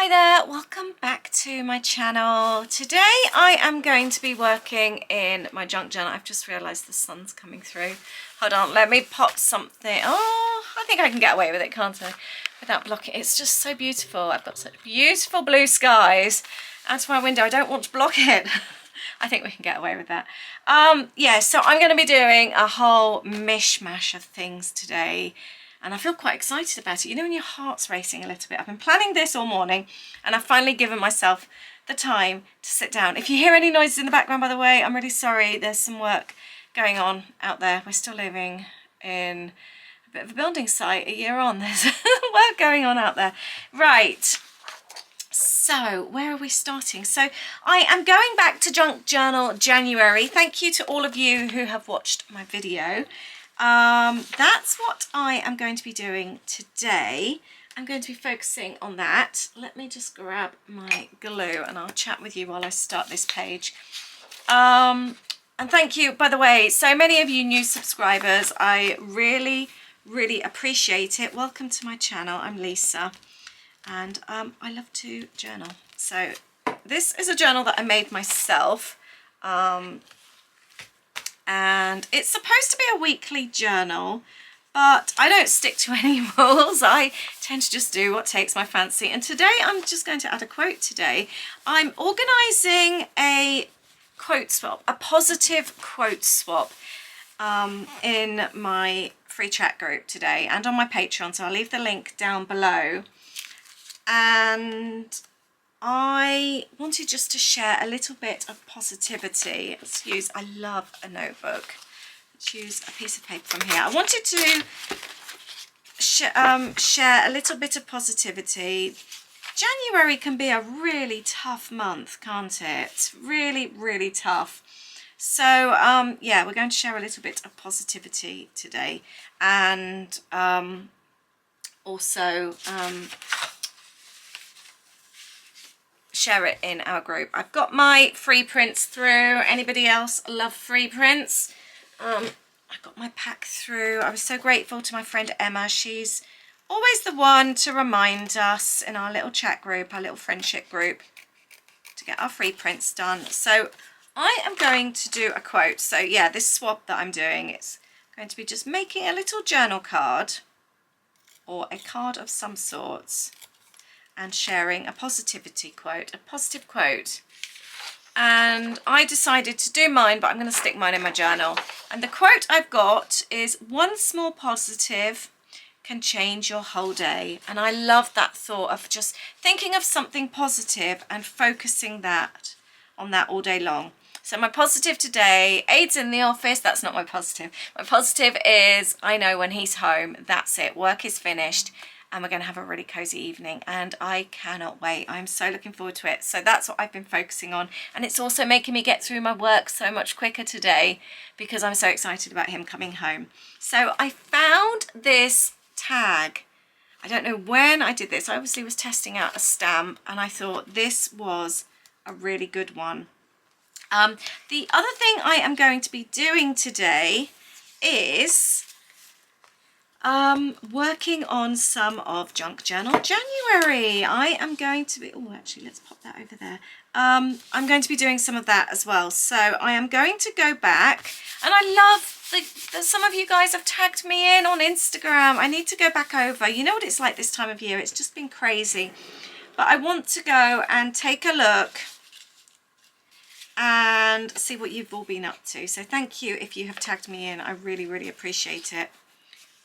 Hi there, welcome back to my channel. Today I am going to be working in my junk journal. I've just realised the sun's coming through. Hold on, let me pop something. Oh, I think I can get away with it, can't I? Without blocking. It's just so beautiful. I've got such beautiful blue skies out of my window. I don't want to block it. I think we can get away with that. Yeah, so I'm going to be doing a whole mishmash of things today. And I feel quite excited about it. You know when your heart's racing a little bit. I've been planning this all morning and I've finally given myself the time to sit down. If you hear any noises in the background, by the way, I'm really sorry. There's some work going on out there. We're still living in a bit of a building site a year on. There's work going on out there. Right. So where are we starting? So I am going back to Junk Journal January. Thank you to all of you who have watched my video. That's what I am going to be doing today. I'm going to be focusing on that. Let me just grab my glue and I'll chat with you while I start this page. And thank you, by the way, so many of you new subscribers. I really appreciate it. Welcome to my channel. I'm Lisa and I love to journal. So this is a journal that I made myself. And it's supposed to be a weekly journal, but I don't stick to any rules. I tend to just do what takes my fancy. And today I'm just going to add a quote today. I'm organising a quote swap, a positive quote swap in my free chat group today and on my Patreon. So I'll leave the link down below. And I wanted just to share a little bit of positivity. I love a notebook. Let's use a piece of paper from here. I wanted to share a little bit of positivity. January can be a really tough month, can't it? Really tough. So yeah, we're going to share a little bit of positivity today, and also share it in our group. I've got my free prints through. Anybody else love free prints? I got my pack through. I was so grateful to my friend Emma. She's always the one to remind us in our little chat group, our little friendship group, to get our free prints done. So I am going to do a quote. So yeah, this swap that I'm doing, it's going to be just making a little journal card or a card of some sorts and sharing a positivity quote, a positive quote. And I decided to do mine, but I'm going to stick mine in my journal. And the quote I've got is, "One small positive can change your whole day." And I love that thought of just thinking of something positive and focusing on that all day long. So my positive today, Aid's in the office. That's not my positive. My positive is, I know when he's home, that's it. Work is finished. And we're going to have a really cozy evening, and I cannot wait. I'm so looking forward to it. So that's what I've been focusing on, and it's also making me get through my work so much quicker today because I'm so excited about him coming home. So I found this tag. I don't know when I did this. I obviously was testing out a stamp, and I thought this was a really good one. The other thing I am going to be doing today is working on some of Junk Journal January. I am going to be, oh actually let's pop that over there. I'm going to be doing some of that as well. So I am going to go back, and I love that some of you guys have tagged me in on Instagram. I need to go back over. You know what it's like this time of year, it's just been crazy. But I want to go and take a look and see what you've all been up to. So thank you if you have tagged me in. I really appreciate it.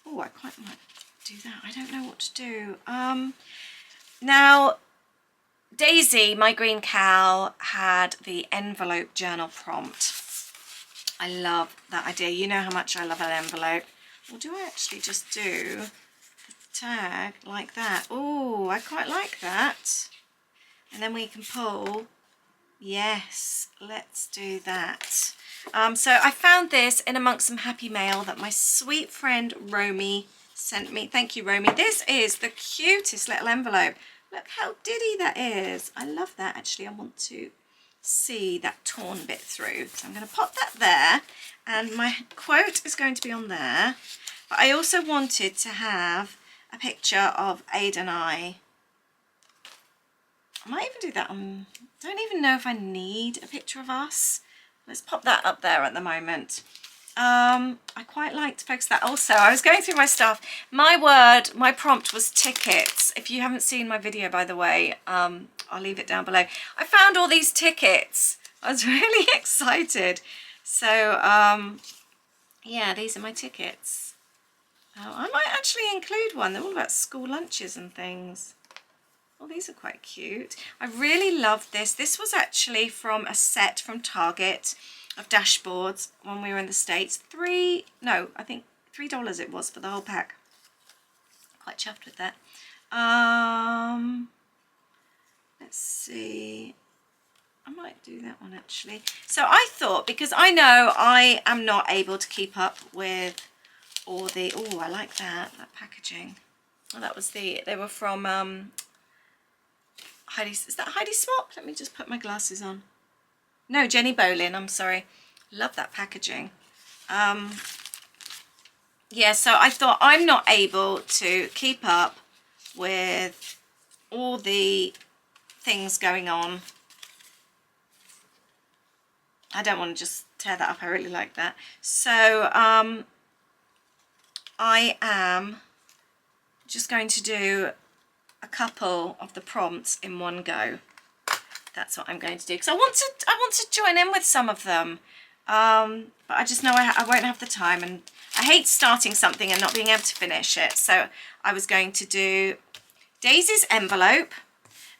Oh, I quite might do that. I don't know what to do. Now, Daisy, my green cow, had the envelope journal prompt. I love that idea. You know how much I love an envelope. Or do I actually just do the tag like that? Oh, I quite like that. And then we can pull. Yes, let's do that. So I found this in amongst some happy mail that my sweet friend Romy sent me. Thank you, Romy. This is the cutest little envelope. Look how diddy that is. I love that. Actually, I want to see that torn bit through. So I'm going to pop that there, and my quote is going to be on there. But I also wanted to have a picture of Aid and I I might even do that on, don't even know if I need a picture of us. Let's pop that up there at the moment. I quite like to focus that. Also, I was going through my stuff. My prompt was tickets. If you haven't seen my video, by the way, I'll leave it down below. I found all these tickets. I was really excited. So, yeah, these are my tickets. I might actually include one. They're all about school lunches and things. Oh, these are quite cute. I really love this. This was actually from a set from Target of dashboards when we were in the States. I think $3 it was for the whole pack. Quite chuffed with that. Let's see. I might do that one actually. So I thought, because I know I am not able to keep up with all the, oh, I like that packaging. Oh, that was they were from Heidi, is that Heidi Swap? Let me just put my glasses on. No, Jenny Bolin, I'm sorry. Love that packaging. Yeah, so I thought I'm not able to keep up with all the things going on. I don't want to just tear that up. I really like that. So I am just going to do a couple of the prompts in one go. That's what I'm going to do, because I want to join in with some of them, but I just know I won't have the time, and I hate starting something and not being able to finish it. So I was going to do Daisy's envelope,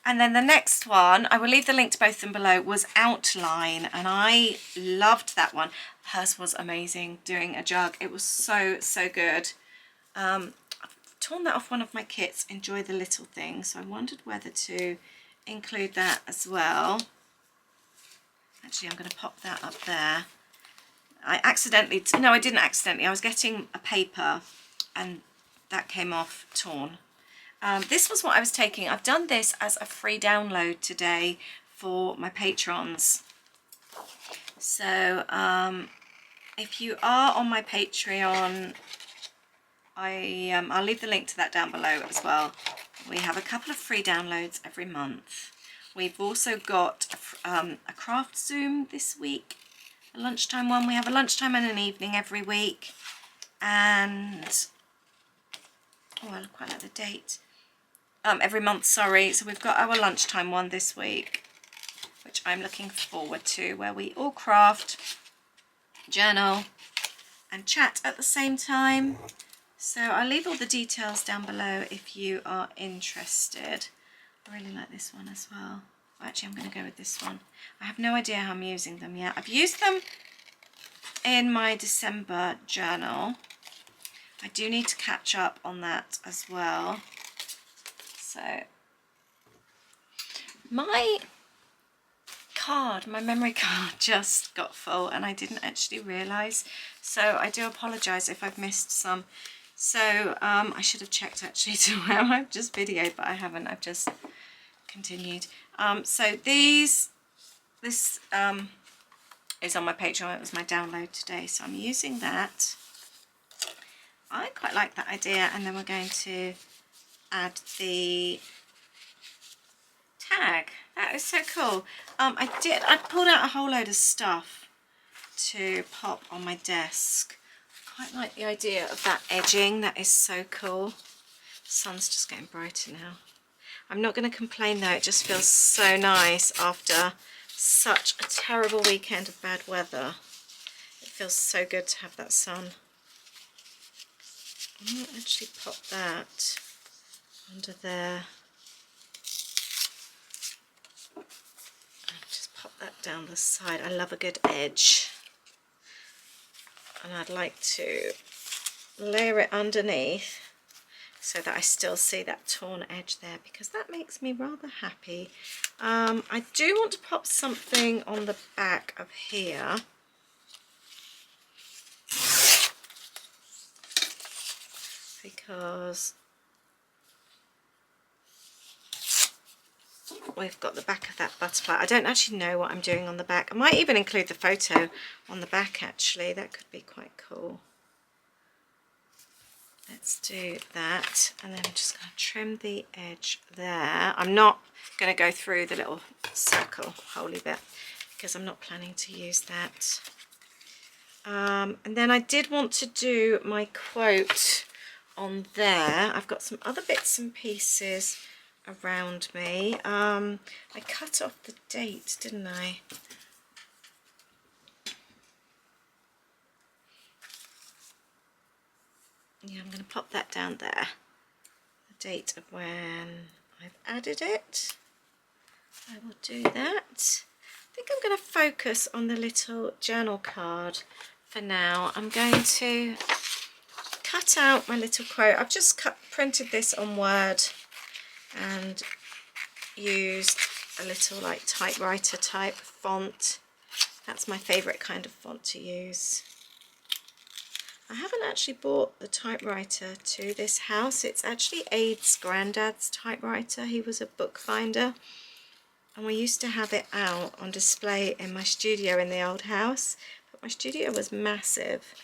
and then the next one, I will leave the link to both of them below, was outline, and I loved that one. Hers was amazing, doing a jug. It was so good. I've torn that off one of my kits, Enjoy the Little Things, so I wondered whether to include that as well. Actually, I'm going to pop that up there. I didn't accidentally. I was getting a paper and that came off torn. This was what I was taking. I've done this as a free download today for my patrons. So if you are on my Patreon, I'll leave the link to that down below as well. We have a couple of free downloads every month. We've also got a craft Zoom this week, a lunchtime one. We have a lunchtime and an evening every week. And, oh, I quite like the date. Every month, sorry. So we've got our lunchtime one this week, which I'm looking forward to, where we all craft, journal, and chat at the same time. So I'll leave all the details down below if you are interested. I really like this one as well. Actually, I'm going to go with this one. I have no idea how I'm using them yet. I've used them in my December journal. I do need to catch up on that as well. So my memory card just got full and I didn't actually realise. So I do apologise if I've missed some. So I should have checked actually to where I've just videoed, but I haven't. I've just continued. So this is on my Patreon. It was my download today, so I'm using that. I quite like that idea, and then we're going to add the tag. That is so cool. I pulled out a whole load of stuff to pop on my desk. Quite like the idea of that edging. That is so cool. The sun's just getting brighter now. I'm not going to complain though, it just feels so nice after such a terrible weekend of bad weather. It feels so good to have that sun. I might actually pop that under there. And just pop that down the side. I love a good edge. And I'd like to layer it underneath so that I still see that torn edge there, because that makes me rather happy. I do want to pop something on the back of here. Because we've got the back of that butterfly. I don't actually know what I'm doing on the back. I might even include the photo on the back actually. That could be quite cool. let's do that, and then I'm just going to trim the edge there. I'm not going to go through the little circle holy bit because I'm not planning to use that. And then I did want to do my quote on there. I've got some other bits and pieces around me. I cut off the date, didn't I? Yeah, I'm going to pop that down there. The date of when I've added it. I will do that. I think I'm going to focus on the little journal card for now. I'm going to cut out my little quote. I've just printed this on Word and used a little like typewriter type font. That's my favourite kind of font to use. I haven't actually bought the typewriter to this house. It's actually Aid's granddad's typewriter. He was a bookbinder, and we used to have it out on display in my studio in the old house. But my studio was massive,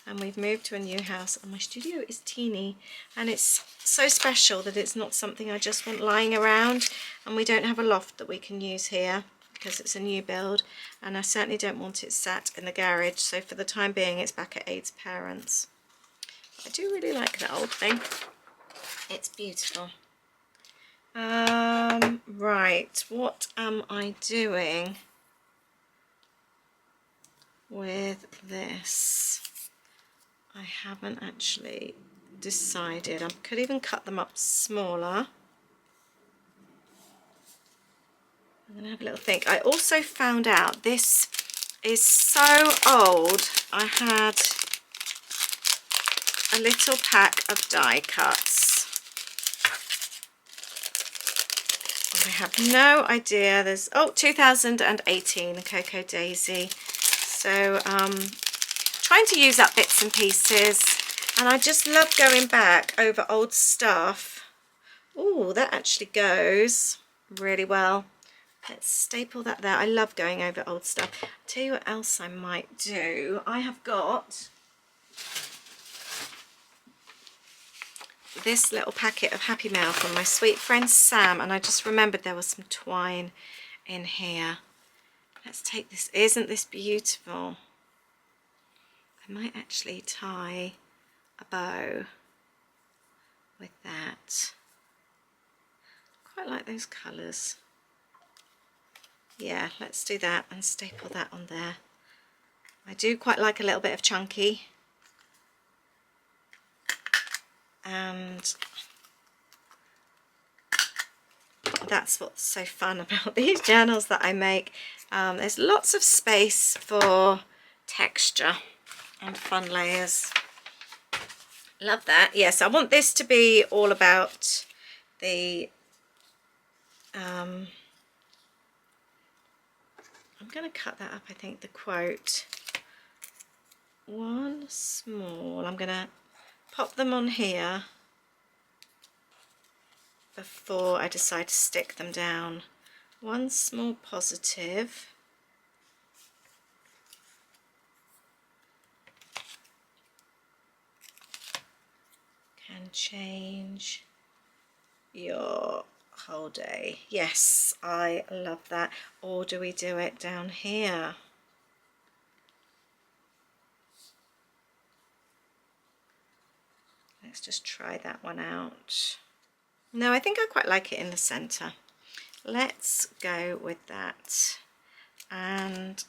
and we've moved to a new house, and my studio is teeny, and it's so special that it's not something I just want lying around, and we don't have a loft that we can use here because it's a new build, and I certainly don't want it sat in the garage, so for the time being it's back at Aid's parents. I do really like the old thing. It's beautiful. Right, what am I doing with this? I haven't actually decided. I could even cut them up smaller. I'm going to have a little think. I also found out this is so old. I had a little pack of die cuts. I have no idea. There's 2018, the Cocoa Daisy. So trying to use up bits and pieces, and I just love going back over old stuff. Oh, that actually goes really well. Let's staple that there. I love going over old stuff. I'll tell you what else I might do. I have got this little packet of Happy Mail from my sweet friend Sam, and I just remembered there was some twine in here. Let's take this. Isn't this beautiful? I might actually tie a bow with that. Quite like those colours. Yeah, let's do that and staple that on there. I do quite like a little bit of chunky, and that's what's so fun about these journals that I make. There's lots of space for texture and fun layers. Love that. Yes, I want this to be all about the I'm going to cut that up, I think, the quote. One small. I'm going to pop them on here before I decide to stick them down. One small positive. Can change your whole day. Yes, I love that. Or do we do it down here? Let's just try that one out. No, I think I quite like it in the center. Let's go with that. And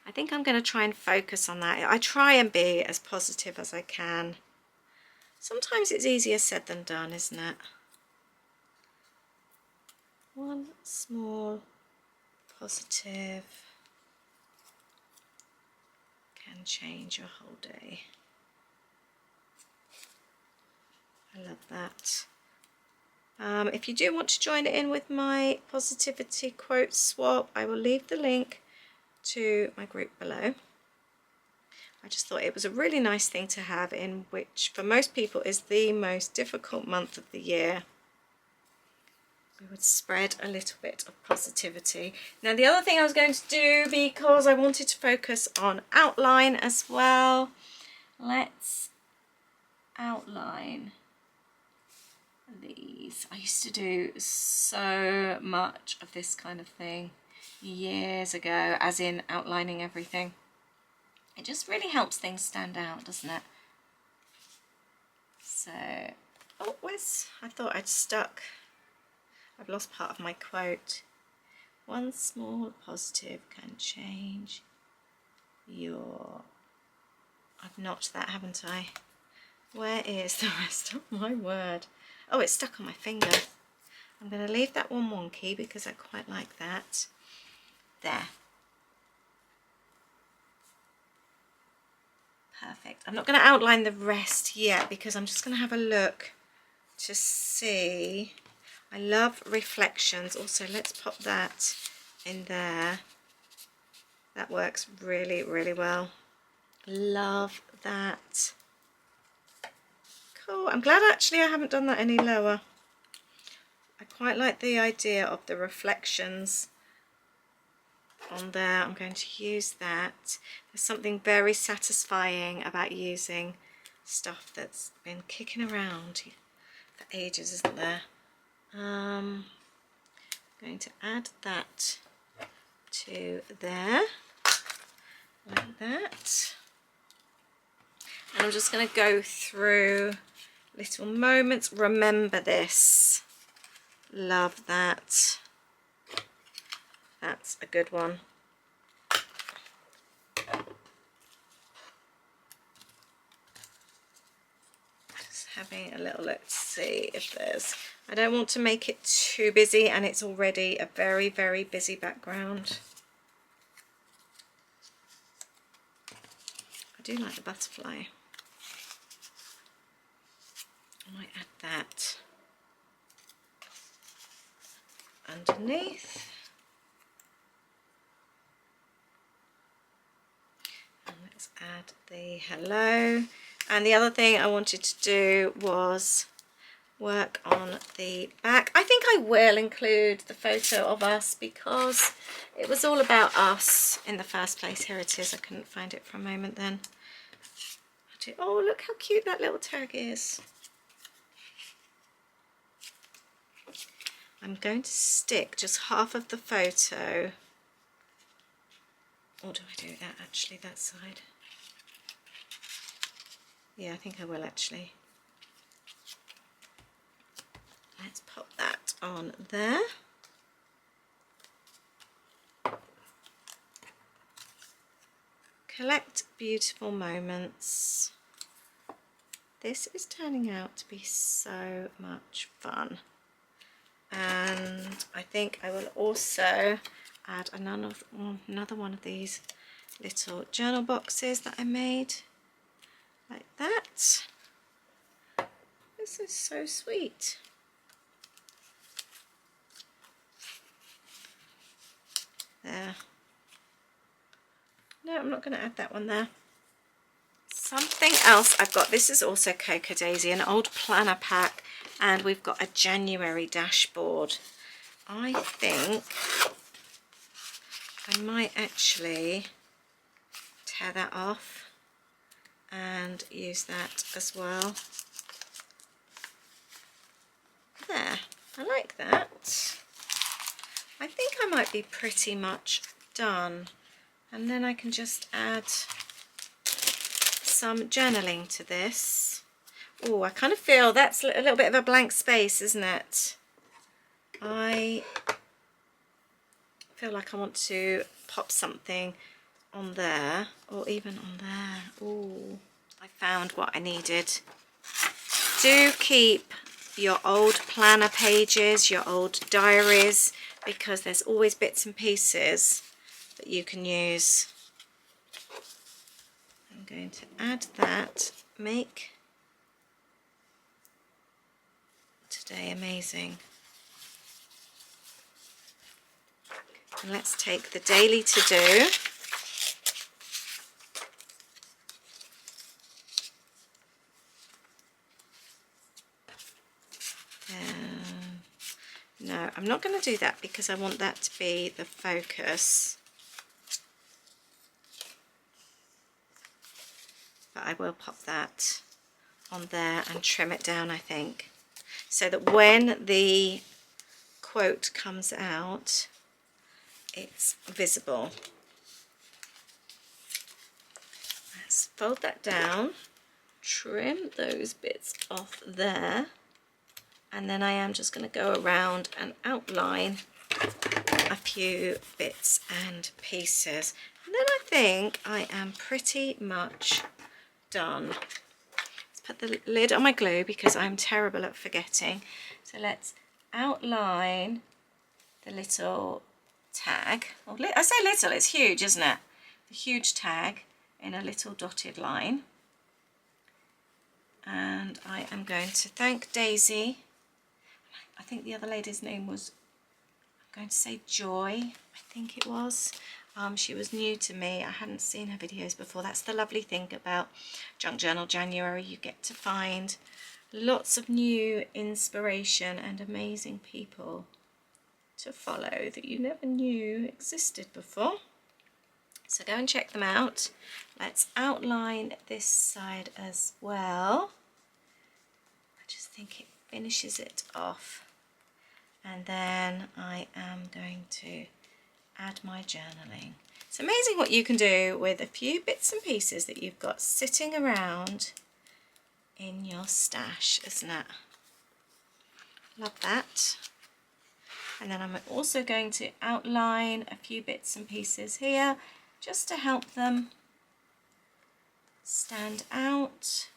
I think I'm going to try and focus on that. I try and be as positive as I can. Sometimes it's easier said than done, isn't it? One small positive can change your whole day. I love that. If you do want to join in with my positivity quote swap, I will leave the link to my group below. I just thought it was a really nice thing to have, in which for most people is the most difficult month of the year. We would spread a little bit of positivity. Now the other thing I was going to do, because I wanted to focus on outline as well, let's outline these. I used to do so much of this kind of thing years ago, as in outlining everything. It just really helps things stand out, doesn't it? So, oh, I thought I'd stuck. I've lost part of my quote. One small positive can change your... I've notched that, haven't I? Where is the rest of my word? Oh, it's stuck on my finger. I'm going to leave that one wonky because I quite like that. There. Perfect. I'm not going to outline the rest yet because I'm just going to have a look to see. I love reflections. Also, let's pop that in there. That works really, really well. Love that. Cool. I'm glad actually I haven't done that any lower. I quite like the idea of the reflections on there. I'm going to use that. There's something very satisfying about using stuff that's been kicking around for ages, isn't there? I'm going to add that to there, like that. And I'm just going to go through little moments. Remember this. Love that. That's a good one. Just having a little look to see if there's... I don't want to make it too busy, and it's already a very, very busy background. I do like the butterfly. I might add that underneath. And let's add the hello. And the other thing I wanted to do was work on the back. I think I will include the photo of us because it was all about us in the first place. Here it is. I couldn't find it for a moment then. Oh, look how cute that little tag is. I'm going to stick just half of the photo. Or do I do that actually, that side? Yeah, I think I will actually. Let's pop that on there. Collect beautiful moments. This is turning out to be so much fun. And I think I will also add another one of these little journal boxes that I made, like that. This is so sweet. There. No, I'm not going to add that one there. Something else I've got, this is also Cocoa Daisy, an old planner pack, and we've got a January dashboard. I think I might actually tear that off and use that as well. There, I like that. I think I might be pretty much done, and then I can just add some journaling to this. Oh, I kind of feel that's a little bit of a blank space, isn't it? I feel like I want to pop something on there, or even on there. Oh, I found what I needed. Do keep your old planner pages, your old diaries, because there's always bits and pieces that you can use. I'm going to add that. Make today amazing. And let's take the daily to do. No, I'm not going to do that because I want that to be the focus. But I will pop that on there and trim it down, I think, so that when the quote comes out, it's visible. Let's fold that down, trim those bits off there, and then I am just going to go around and outline a few bits and pieces, and then I think I am pretty much done. Let's put the lid on my glue because I'm terrible at forgetting. So let's outline the little tag. Well, I say little, it's huge, isn't it? The huge tag in a little dotted line. And I am going to thank Daisy. I think the other lady's name was, I'm going to say Joy, I think it was. She was new to me. I hadn't seen her videos before. That's the lovely thing about Junk Journal January. You get to find lots of new inspiration and amazing people to follow that you never knew existed before. So go and check them out. Let's outline this side as well. I just think it finishes it off. And then I am going to add my journaling. It's amazing what you can do with a few bits and pieces that you've got sitting around in your stash, isn't it? Love that. And then I'm also going to outline a few bits and pieces here just to help them stand out.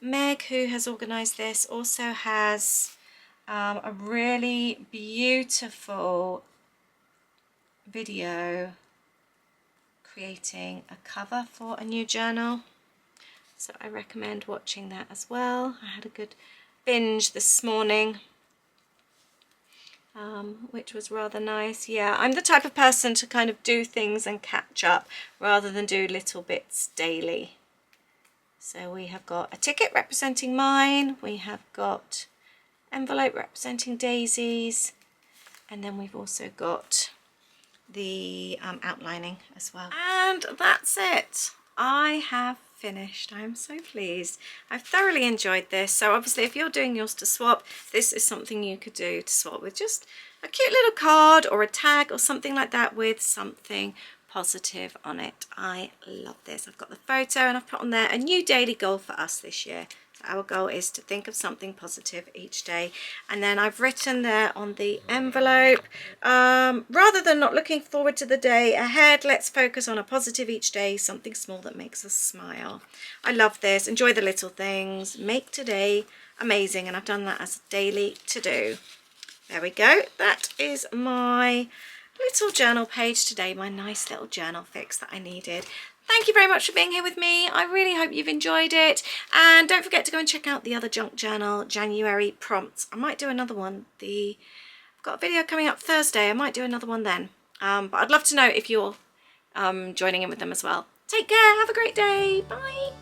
Meg, who has organised this, also has a really beautiful video creating a cover for a new journal, so I recommend watching that as well. I had a good binge this morning, which was rather nice. Yeah, I'm the type of person to kind of do things and catch up rather than do little bits daily. So we have got a ticket representing mine, we have got envelope representing Daisy's, and then we've also got the outlining as well. And that's it. I have finished. I'm so pleased. I've thoroughly enjoyed this. So obviously if you're doing yours to swap, this is something you could do to swap with just a cute little card or a tag or something like that with something positive on it. I love this. I've got the photo and I've put on there a new daily goal for us this year. So our goal is to think of something positive each day, and then I've written there on the envelope, rather than not looking forward to the day ahead, let's focus on a positive each day, something small that makes us smile. I love this. Enjoy the little things, make today amazing, and I've done that as a daily to do. There we go. That is my little journal page today, my nice little journal fix that I needed. Thank you very much for being here with me. I really hope you've enjoyed it, and don't forget to go and check out the other Junk Journal January prompts. I might do another one. I've got a video coming up Thursday. I might do another one then, but I'd love to know if you're joining in with them as well. Take care, have a great day, bye.